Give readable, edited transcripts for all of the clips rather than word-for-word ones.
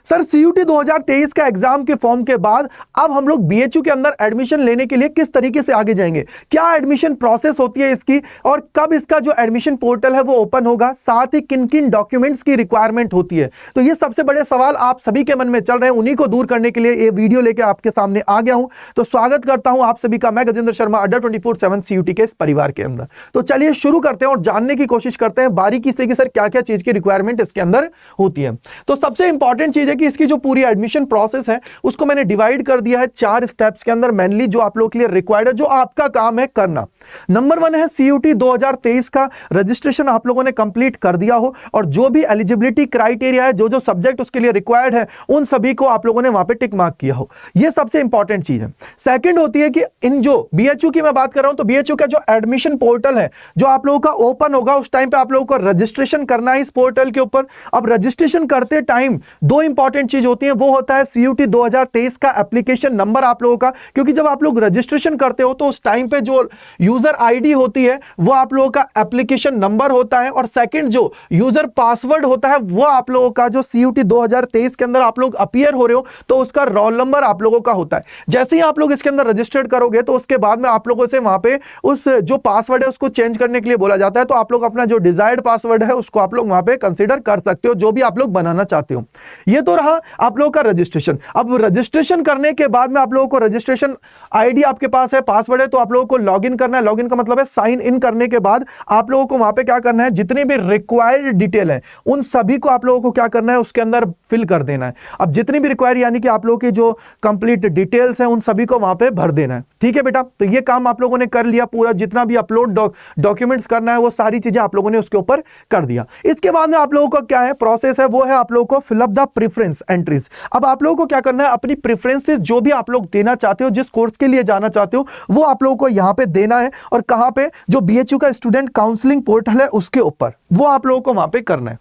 Sir CUT 2023 का exam के form के बाद अब हम लोग बीएचयू के अंदर एडमिशन लेने के लिए किस तरीके से आगे जाएंगे, क्या एडमिशन प्रोसेस होती है इसकी, और कब इसका जो एडमिशन पोर्टल है वो ओपन होगा, साथ ही किन किन डॉक्यूमेंट्स की रिक्वायरमेंट होती है। तो ये सबसे बड़े सवाल आप सभी के मन में चल रहे हैं, उन्हीं को दूर करने के लिए ये वीडियो लेकर आपके सामने आ गया हूं। तो स्वागत करता हूं आप सभी का, मैं गजेंद्र शर्मा, अड्डा 24/7 सीयूटी के इस परिवार के अंदर। तो चलिए शुरू करते हैं और जानने की कोशिश करते हैं बारीकी से कि सर क्या क्या चीज की रिक्वायरमेंट इसके अंदर होती है। तो सबसे इंपॉर्टेंट चीज है कि इसकी जो पूरी एडमिशन प्रोसेस है उसको मैंने डिवाइड कर दिया है 4 स्टेप्स के अंदर, मेनली जो आप लोगों के लिए रिक्वायर्ड है, जो आपका काम है करना। नंबर 1 है सीयूटी 2023 का रजिस्ट्रेशन आप लोगों ने कंप्लीट कर दिया हो और जो भी एलिजिबिलिटी क्राइटेरिया है, जो जो सब्जेक्ट उसके लिए रिक्वायर्ड है, उन सभी को आप लोगों ने वहां पे टिक मार्क किया हो। यह सबसे इंपॉर्टेंट चीज है। सेकंड होती है कि इन जो बीएचयू की मैं बात कर रहा हूं, तो बीएचयू का जो एडमिशन पोर्टल है जो आप लोगों का ओपन होगा, उस टाइम पे आप लोगों को रजिस्ट्रेशन करना है इस पोर्टल के ऊपर। अब रजिस्ट्रेशन करते टाइम 2 इंपॉर्टेंट चीज होती है, वो होता है सीयूटी 2023 का एप्लीकेशन नंबर आप लोगों का, क्योंकि जब आप लोग रजिस्ट्रेशन करते हो तो उस टाइम पे जो यूजर आईडी होती है वो आप लोगों का एप्लीकेशन नंबर होता है, और सेकंड जो यूजर पासवर्ड होता है वो आप लोगों का जो सीयूटी 2023 के अंदर आप लोग अपीयर हो रहे हो तो उसका रोल नंबर आप लोगों का होता है। जैसे ही आप लोग इसके अंदर रजिस्टर्ड करोगे तो उसके बाद में आप लोगों से वहां पे उस जो पासवर्ड है उसको चेंज करने के लिए बोला जाता है। तो आप लोग अपना जो डिजायर्ड पासवर्ड है उसको आप लोग वहां पे कंसीडर कर सकते हो, जो भी आप लोग बनाना चाहते हो। ये तो रहा आप लोगों का रजिस्ट्रेशन। अब रजिस्ट्रेशन करने के बाद में आप लोगों को रजिस्ट्रेशन आईडी आपके पास है, पासवर्ड है, तो आप लोगों को लॉगिन करना है। लॉगिन का मतलब है साइन इन करने के बाद आप लोगों को वहां पे क्या करना है, जितनी भी रिक्वायर्ड डिटेल है उन सभी को आप लोगों को क्या करना है, उसके अंदर फिल कर देना है। अब जितनी भी रिक्वायर यानी कि आप लोगों की जो कंप्लीट डिटेल्स हैं उन सभी को वहां पे भर देना है। ठीक है बेटा, तो ये काम आप लोगों ने कर लिया पूरा, जितना भी अपलोड डॉक्यूमेंट्स करना है वो सारी चीजें आप लोगों ने उसके ऊपर कर दिया। इसके बाद में आप लोगों का क्या है प्रोसेस है, वो है आप लोगों को fill up the preference entries. अब आप लोगों को क्या करना है, अपनी प्रेफरेंसेस जो भी आप लोग देना चाहते हो, जिस कोर्स के लिए जाना चाहते हो, वो आप लोगों को यहां पे देना है। और कहां पे, जो बीएचयू का स्टूडेंट काउंसलिंग पोर्टल है उसके ऊपर, वो आप लोगों को वहां पे करना है।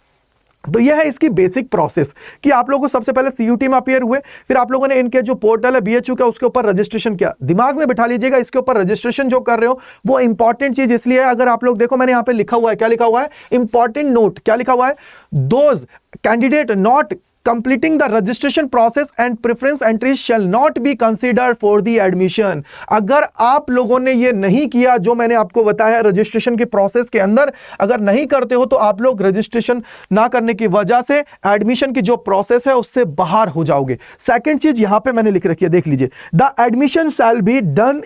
तो यह है इसकी बेसिक प्रोसेस कि आप लोगों को सबसे पहले सीयूटी में अपीयर हुए, फिर आप लोगों ने इनके जो पोर्टल है बीएचयू का उसके ऊपर रजिस्ट्रेशन किया। दिमाग में बिठा लीजिएगा, इसके ऊपर रजिस्ट्रेशन जो कर रहे हो वो इंपॉर्टेंट चीज इसलिए है, अगर आप लोग देखो मैंने यहां पे लिखा हुआ है, क्या लिखा हुआ है, इंपॉर्टेंट नोट, क्या लिखा हुआ है, those candidate not completing the registration process and preference entries shall not be considered for the admission। अगर आप लोगों ने ये नहीं किया जो मैंने आपको बताया रजिस्ट्रेशन के प्रोसेस के अंदर, अगर नहीं करते हो तो आप लोग रजिस्ट्रेशन ना करने की वजह से एडमिशन की जो प्रोसेस है उससे बाहर हो जाओगे। सेकंड चीज यहां पे मैंने लिख रखी है, देख लीजिए, the admission shall be done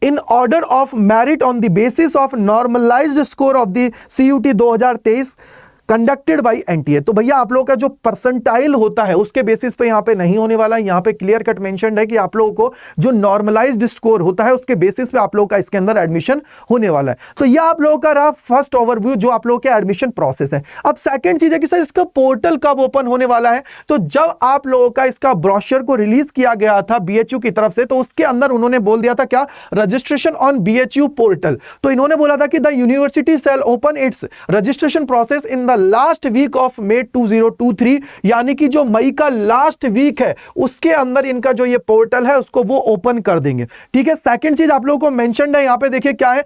in order of merit on the basis of normalized score of the CUT 2023 conducted by NTA. तो भैया आप लोगों का जो परसेंटाइल होता है उसके बेसिस पे यहां पे नहीं होने वाला है, यहां पे क्लियर कट मेंशन्ड है कि आप लोगों को जो नॉर्मलाइज्ड स्कोर होता है उसके बेसिस पे आप लोगों का इसके अंदर एडमिशन होने वाला है। तो यह आप लोगों का रहा फर्स्ट ओवरव्यू जो आप लोगों के एडमिशन प्रोसेस है। अब सेकंड चीज है कि सर इसका पोर्टल कब ओपन होने वाला है। तो जब आप लोगों का इसका ब्रोशर को रिलीज किया गया था बीएचयू की तरफ से, तो उसके अंदर उन्होंने बोल दिया था क्या, रजिस्ट्रेशन ऑन बीएचयू पोर्टल। तो इन्होंने बोला था कि the university shall open its registration process in the last week of May 2023, यानी कि जो मई का लास्ट वीक है उसके अंदर इनका जो ये पोर्टल है उसको वो ओपन कर देंगे। ठीक है, सेकंड चीज आप लोगों को मेंशन्ड है यहां पे, देखिए क्या है,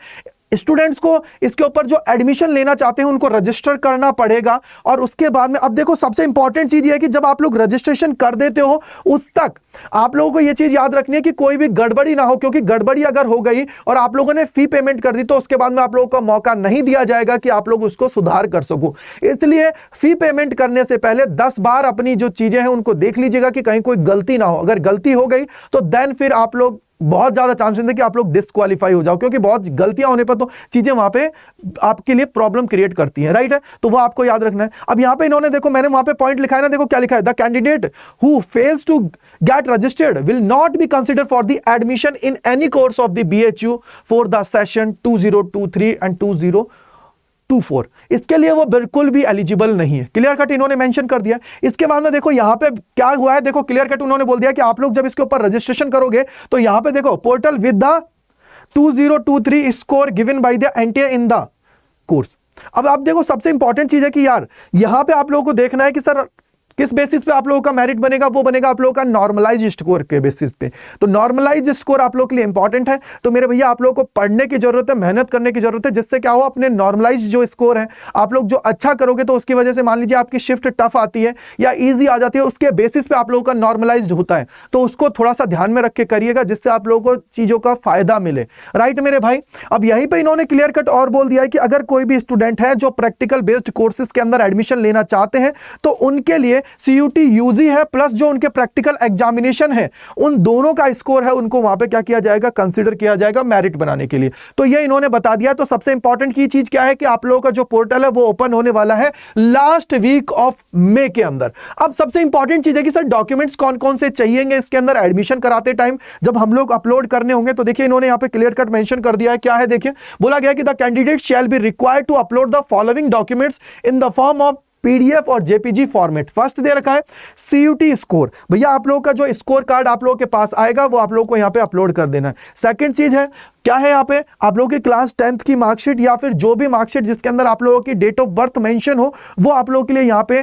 स्टूडेंट्स को इसके ऊपर जो एडमिशन लेना चाहते हैं उनको रजिस्टर करना पड़ेगा। और उसके बाद में अब देखो सबसे इंपॉर्टेंट चीज ये है कि जब आप लोग रजिस्ट्रेशन कर देते हो उस तक आप लोगों को यह चीज याद रखनी है कि कोई भी गड़बड़ी ना हो, क्योंकि गड़बड़ी अगर हो गई और आप लोगों ने फी पेमेंट कर दी तो उसके बाद में आप लोगों को मौका नहीं दिया जाएगा कि आप लोग उसको सुधार कर सको। इसलिए फी पेमेंट करने से पहले 10 बार अपनी जो चीजें हैं उनको देख लीजिएगा कि कहीं कोई गलती ना हो। अगर गलती हो गई तो देन फिर आप लोग बहुत ज्यादा चांसेस है कि आप लोग डिस्क्वालीफाई हो जाओ, क्योंकि बहुत गलतियां होने पर तो चीजें वहां पे आपके लिए प्रॉब्लम क्रिएट करती हैं, राइट है। तो वो आपको याद रखना है। अब यहां पे इन्होंने देखो मैंने वहां पे पॉइंट लिखा है ना, देखो क्या लिखा है, the candidate who fails to get registered will not be considered for the admission in any course of the BHU for the session 2023 and 2024। इसके लिए वो बिल्कुल भी एलिजिबल नहीं है, क्लियर कट इन्होंने मेंशन कर दिया। इसके बाद में देखो यहां पे क्या हुआ है, देखो क्लियर कट उन्होंने बोल दिया कि आप लोग जब इसके ऊपर रजिस्ट्रेशन करोगे तो यहां पे देखो portal with the 2023 score given by the NTA in the course. अब आप देखो सबसे इंपॉर्टेंट चीज है कि यार यहां पे आप लोगों को देखना है कि सर किस बेसिस पे आप लोगों का मेरिट बनेगा? वो बनेगा आप लोगों का नॉर्मलाइज स्कोर के बेसिस पे। तो नॉर्मलाइज स्कोर आप लोगों के लिए इंपॉर्टेंट है। तो मेरे भैया आप लोगों को पढ़ने की जरूरत है, मेहनत करने की जरूरत है, जिससे क्या हो, अपने नॉर्मलाइज जो स्कोर है आप लोग जो अच्छा करोगे तो उसकी वजह से मान लीजिए आपकी शिफ्ट टफ आती है या इजी आ जाती है, उसके बेसिस पे आप लोगों का नॉर्मलाइज्ड होता है। तो उसको थोड़ा सा ध्यान में रख के करिएगा, जिससे आप लोगों को चीजों का फायदा मिले। राइट मेरे भाई, अब यहीं पे इन्होंने क्लियर कट और बोल दिया है कि अगर कोई भी स्टूडेंट है जो प्रैक्टिकल बेस्ड कोर्सेज के अंदर एडमिशन लेना चाहते हैं तो उनके लिए सीयूटी यूजी है प्लस जो उनके प्रैक्टिकल एग्जामिनेशन है उन दोनों का स्कोर है, उनको वहां पे क्या किया जाएगा, कंसीडर किया जाएगा मेरिट बनाने के लिए। तो ये इन्होंने बता दिया। तो सबसे इंपॉर्टेंट की चीज क्या है कि आप लोगों का जो पोर्टल है वो ओपन होने वाला है लास्ट वीक ऑफ मई के अंदर। अब सबसे इंपॉर्टेंट चीज है कि सर डॉक्यूमेंट्स कौन कौन से चाहिएंगे इसके अंदर एडमिशन कराते टाइम जब हम लोग अपलोड करने होंगे। तो देखिए इन्होंने यहां पे क्लियर कट मेंशन कर दिया है। क्या है देखिए, बोला गया कि the candidate shall be required to upload the following documents in the form of PDF और जेपीजी फॉर्मेट। फर्स्ट दे रखा है सीयूटी स्कोर, भैया आप लोगों का जो स्कोर कार्ड आप लोगों के पास आएगा वो आप लोगों को यहां पे अपलोड कर देना है। सेकंड चीज है क्या है, यहाँ पे आप लोगों की क्लास 10th की मार्कशीट या फिर जो भी मार्कशीट जिसके अंदर आप लोगों की डेट ऑफ बर्थ मेंशन हो वो आप लोगों के लिए यहाँ पे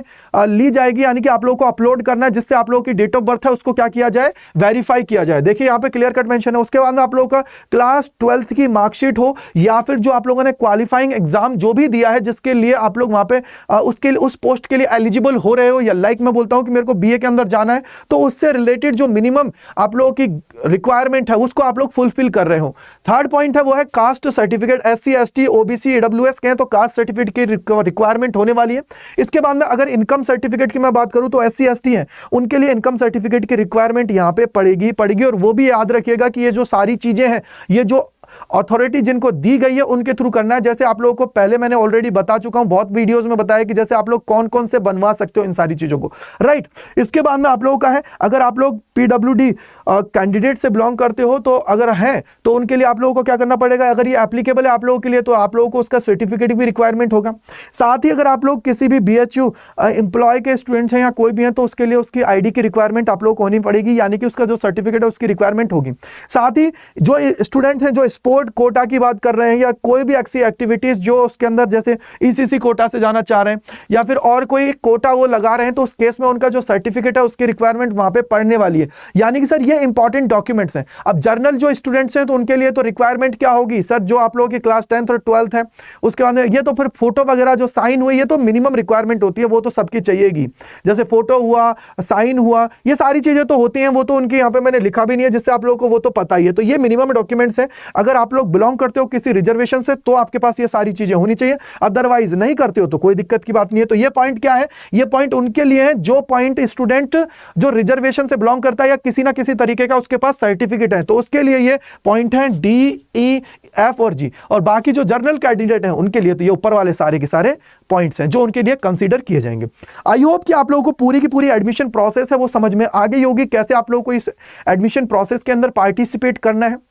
ली जाएगी, यानी कि आप लोगों को अपलोड करना है, जिससे आप लोगों की डेट ऑफ बर्थ है उसको क्या किया जाए, वेरीफाई किया जाए। देखिए यहाँ पे क्लियर कट मेंशन है। उसके बाद में आप लोगों का क्लास 12th की मार्कशीट हो या फिर जो आप लोगों ने क्वालिफाइंग एग्जाम जो भी दिया है जिसके लिए आप लोग वहां पे उसके लिए उस पोस्ट के लिए एलिजिबल हो रहे हो, या लाइक मैं बोलता हूं कि मेरे को बीए के अंदर जाना है तो उससे रिलेटेड जो मिनिमम आप लोगों की रिक्वायरमेंट है उसको आप लोग फुलफिल कर रहे हो। थर्ड पॉइंट है वो है caste certificate, SC ST OBC EWS के हैं तो कास्ट सर्टिफिकेट की रिक्वायरमेंट होने वाली है। इसके बाद में अगर इनकम सर्टिफिकेट की मैं बात करूं तो एससी एसटी है उनके लिए इनकम सर्टिफिकेट की रिक्वायरमेंट यहां पे पड़ेगी। और वो भी याद रखिएगा कि ये जो सारी चीजें हैं ये जो अथॉरिटी जिनको दी गई है उनके थ्रू करना है। जैसे आप लोगों को पहले मैंने ऑलरेडी बता चुका हूं, बहुत वीडियोस में बताया कि जैसे आप लोग कौन कौन से बनवा सकते हो इन सारी चीजों को। राइट, इसके बाद में आप लोगों का है अगर आप लोग पीडब्ल्यूडी कैंडिडेट से बिलोंग करते हो तो अगर है तो उनके लिए आप लोगों को क्या करना पड़ेगा, अगर ये एप्लीकेबल है आप लोगों के लिए तो आप लोगों को उसका सर्टिफिकेट भी रिक्वायरमेंट होगा। साथ ही अगर आप लोग किसी भी बीएचयू एम्प्लॉय के स्टूडेंट्स हैं या कोई भी हैं तो उसके लिए उसकी आईडी की रिक्वायरमेंट आप लोगों को होनी पड़ेगी, यानी कि उसका जो सर्टिफिकेट है उसकी रिक्वायरमेंट होगी। साथ ही जो स्टूडेंट हैं जो स्पोर्ट कोटा की बात कर रहे हैं या कोई भी ऐसी एक्टिविटीज जो उसके अंदर जैसे ईसीसी कोटा से जाना चाह रहे हैं या फिर और कोई कोटा वो लगा रहे हैं तो उस केस में उनका जो सर्टिफिकेट है उसकी रिक्वायरमेंट वहां पे पढ़ने वाली है। यानी कि सर ये इंपॉर्टेंट डॉक्यूमेंट्स हैं। अब जर्नल जो स्टूडेंट्स हैं तो उनके लिए तो रिक्वायरमेंट क्या होगी सर, जो आप लोगों की क्लास 10th और 12th है उसके बाद ये तो फिर फोटो वगैरह जो साइन हुई ये तो मिनिमम रिक्वायरमेंट होती है, वो तो सबकी चाहिएगी। जैसे फोटो हुआ, साइन हुआ, ये सारी चीजें तो होती हैं, वो तो उनके यहाँ पे मैंने लिखा भी नहीं है जिससे आप लोगों को वो तो पता ही है। तो ये मिनिमम डॉक्यूमेंट्स हैं। अगर आप लोग बिलोंग करते हो किसी रिजर्वेशन से तो आपके पास ये सारी चीजें होनी चाहिए, अदरवाइज नहीं करते हो तो कोई दिक्कत की बात नहीं है। तो ये पॉइंट क्या है, ये पॉइंट उनके लिए है जो पॉइंट स्टूडेंट जो रिजर्वेशन से बिलोंग करता है या किसी ना किसी तरीके का उसके पास सर्टिफिकेट है तो उसके लिए ये पॉइंट है डी, ई, एफ और जी। और बाकी जो जर्नल कैंडिडेट हैं उनके लिए तो ये ऊपर वाले सारे के सारे पॉइंट्स हैं जो उनके लिए कंसीडर किए जाएंगे। आई होप कि आप लोगों को पूरी की पूरी एडमिशन प्रोसेस है वो समझ में आ गई होगी, कैसे आप लोगों को इस एडमिशन प्रोसेस के अंदर पार्टिसिपेट करना है।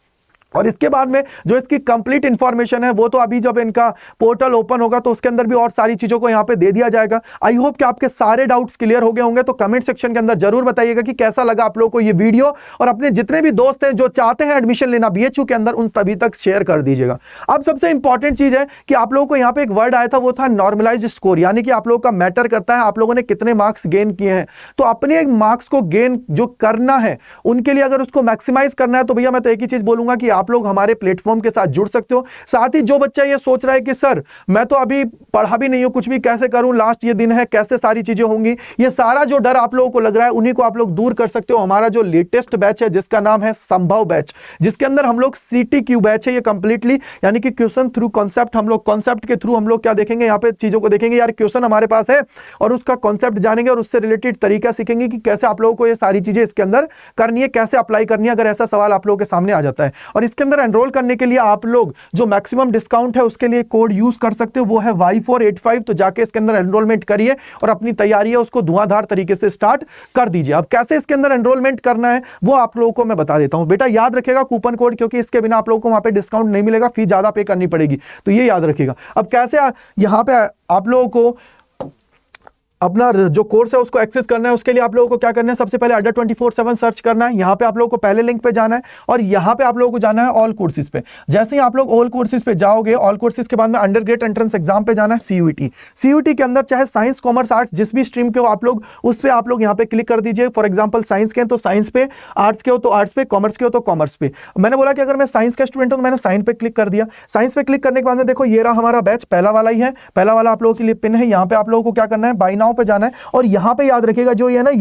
और इसके बाद में जो इसकी कंप्लीट इंफॉर्मेशन है वो तो अभी जब इनका पोर्टल ओपन होगा तो उसके अंदर भी और सारी चीजों को यहाँ पे दे दिया जाएगा। आई होप कि आपके सारे डाउट्स क्लियर हो गए होंगे। तो कमेंट सेक्शन के अंदर जरूर बताइएगा कि कैसा लगा आप लोगों को ये वीडियो, और अपने जितने भी दोस्त हैं जो चाहते हैं एडमिशन लेना बीएचयू के अंदर उन सभी तक शेयर कर दीजिएगा। अब सबसे इंपॉर्टेंट चीज है कि आप लोगों को यहाँ पे एक वर्ड आया था वो था नॉर्मलाइज स्कोर, यानी कि आप लोगों का मैटर करता है आप लोगों ने कितने मार्क्स गेन किए हैं। तो अपने एक मार्क्स को गेन जो करना है उनके लिए अगर उसको मैक्सिमाइज करना है तो भैया मैं तो एक ही चीज बोलूंगा कि आप लोग हमारे प्लेटफॉर्म के साथ जुड़ सकते हो। साथ ही जो बच्चा ये सोच रहा है कि सर मैं तो अभी पढ़ा भी नहीं हूं, कुछ भी कैसे करूं, लास्ट ये दिन है, कैसे सारी चीजें होंगी, ये सारा जो डर आप लोगों को लग रहा है उन्हीं को आप लोग दूर कर सकते हो। हमारा जो लेटेस्ट बैच है जिसका नाम है संभव बैच, जिसके अंदर हम लोग CTQ बैच है ये कंप्लीटली, यानी कि क्वेश्चन थ्रू कॉन्सेप्ट, हम लोग कॉन्सेप्ट के थ्रू हम लोग क्या देखेंगे यहाँ पे चीजों को देखेंगे, यार क्वेश्चन हमारे पास है और उसका कॉन्सेप्ट जानेंगे और उससे रिलेटेड तरीका सीखेंगे कि कैसे आप लोगों को ये सारी चीजें इसके अंदर करनी है, कैसे अप्लाई करनी है अगर ऐसा सवाल आप लोगों के सामने आ जाता है। और इसके अंदर एनरोल करने के लिए आप लोग जो मैक्सिमम डिस्काउंट है उसके लिए कोड यूज कर सकते हो, वो है Y485। तो जाके इसके अंदर एनरोलमेंट करिए और अपनी तैयारी है उसको धुआंधार तरीके से स्टार्ट कर दीजिए। अब कैसे इसके अंदर एनरोलमेंट करना है वो आप लोगों को मैं बता देता हूं। बेटा याद रखेगा कूपन कोड, क्योंकि इसके बिना आप लोगों को वहां पे डिस्काउंट नहीं मिलेगा, फी ज्यादा पे करनी पड़ेगी, तो ये याद रखिएगा। अब कैसे यहां पे आप लोगों को अपना जो कोर्स है उसको एक्सेस करना है, उसके लिए आप लोगों को क्या करना है, सबसे पहले अड्डा 24/7 सर्च करना है। यहाँ पे आप लोगों को पहले लिंक पे जाना है और यहाँ पे आप लोगों को जाना है ऑल कोर्सेज पे। जैसे ही आप लोग ऑल कोर्सेज पे जाओगे, ऑल कोर्सेज के बाद में अंडर ग्रेड एंट्रेंस एग्जाम पे जाना है, सीयूईटी। सीयूईटी के अंदर चाहे साइंस कॉमर्स आर्ट्स जिस भी स्ट्रीम के हो आप लोग, उस पे आप लोग यहाँ पे क्लिक कर दीजिए। फॉर एग्जाम्पल साइंस के हैं तो साइंस पे, आर्ट्स के हो तो आर्ट्स पे, कॉमर्स के हो तो कॉमर्स पे। मैंने बोला कि अगर मैं साइंस का स्टूडेंट हूं तो मैंने साइंस पे क्लिक कर दिया। साइंस पे क्लिक करने के बाद में देखो ये रहा हमारा बैच, पहला वाला ही है, पहला वाला आप लोगों के लिए पिन है। यहाँ पे आप लोगों को क्या करना है, बाय नाउ पे जाना है और यहाँ पे याद रखिएगा जो ये है ना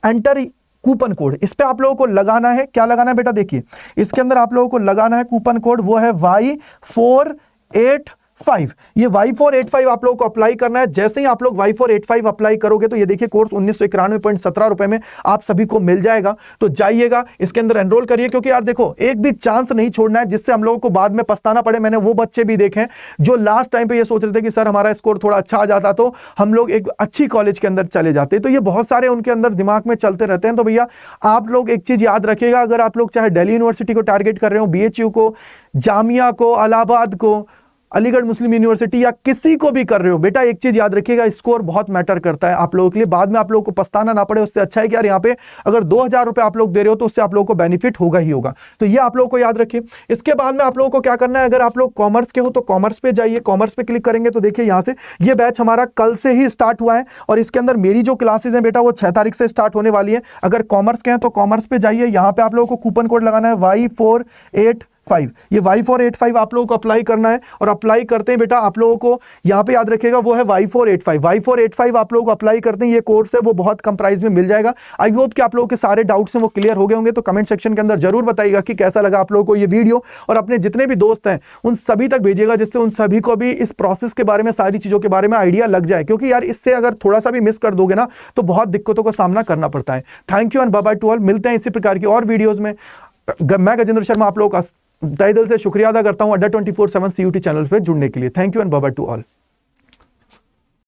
एंटर कूपन कोड, इस पे आप लोगों को लगाना है। क्या लगाना है बेटा, देखिए इसके अंदर आप लोगों को लगाना है कूपन कोड, वो है Y485। ये Y485 आप लोगों को अप्लाई करना है। जैसे ही आप लोग Y485 अप्लाई करोगे तो ये देखिए कोर्स 1991.17 रुपए में आप सभी को मिल जाएगा। तो जाइएगा इसके अंदर एनरोल करिए, क्योंकि यार देखो एक भी चांस नहीं छोड़ना है जिससे हम लोगों को बाद में पछताना पड़े। मैंने वो बच्चे भी देखे जो लास्ट टाइम पे ये सोच रहे थे कि सर हमारा स्कोर थोड़ा अच्छा आ जाता तो हम लोग एक अच्छी कॉलेज के अंदर चले जाते। तो ये बहुत सारे उनके अंदर दिमाग में चलते रहते हैं। तो भैया आप लोग एक चीज याद रखिएगा, अगर आप लोग चाहे दिल्ली यूनिवर्सिटी को टारगेट कर रहे हो, BHU को, जामिया को, इलाहाबाद को, अलीगढ़ मुस्लिम यूनिवर्सिटी या किसी को भी कर रहे हो, बेटा एक चीज याद रखिएगा, स्कोर बहुत मैटर करता है आप लोगों के लिए। बाद में आप लोगों को पछताना ना पड़े, उससे अच्छा है कि यार यहाँ पे अगर 2000 रुपए आप लोग दे रहे हो तो उससे आप लोगों को बेनिफिट होगा ही होगा। तो ये आप लोगों को याद रखिए। इसके बाद में आप लोगों को क्या करना है, अगर आप लोग कॉमर्स के हो तो कॉमर्स पे जाइए। कॉमर्स पे क्लिक करेंगे तो देखिए यहाँ से ये बैच हमारा कल से ही स्टार्ट हुआ है और इसके अंदर मेरी जो क्लासेज हैं बेटा वो 6 तारीख से स्टार्ट होने वाली है। अगर कॉमर्स के हैं तो कॉमर्स पे जाइए, यहाँ पे आप लोगों को कूपन कोड लगाना है Y485। ये Y485 आप लोगों को अप्लाई करना है और अप्लाई करते हैं बेटा आप लोगों को यहाँ पे याद रखिएगा वो है Y485 आप लोगों को अप्लाई करते हैं। ये कोर्स है वो बहुत कम प्राइस में मिल जाएगा। आई होप कि आप लोगों के सारे डाउट्स हैं वो क्लियर हो गए होंगे। तो कमेंट सेक्शन के अंदर जरूर बताइएगा कि कैसा लगा आप लोगों को ये वीडियो, और अपने जितने भी दोस्त हैं उन सभी तक भेजिएगा जिससे उन सभी को भी इस प्रोसेस के बारे में, सारी चीजों के बारे में आइडिया लग जाए, क्योंकि यार इससे अगर थोड़ा सा भी मिस कर दोगे ना तो बहुत दिक्कतों का सामना करना पड़ता है। Thank you and bye bye to all. मिलते हैं इसी प्रकार की और वीडियोज में। मैं गजेंद्र शर्मा आप लोगों का तहे दिल से शुक्रिया अदा करता हूं अड्डा 24/7 CUT चैनल पे जुड़ने के लिए। Thank you and bye bye to all.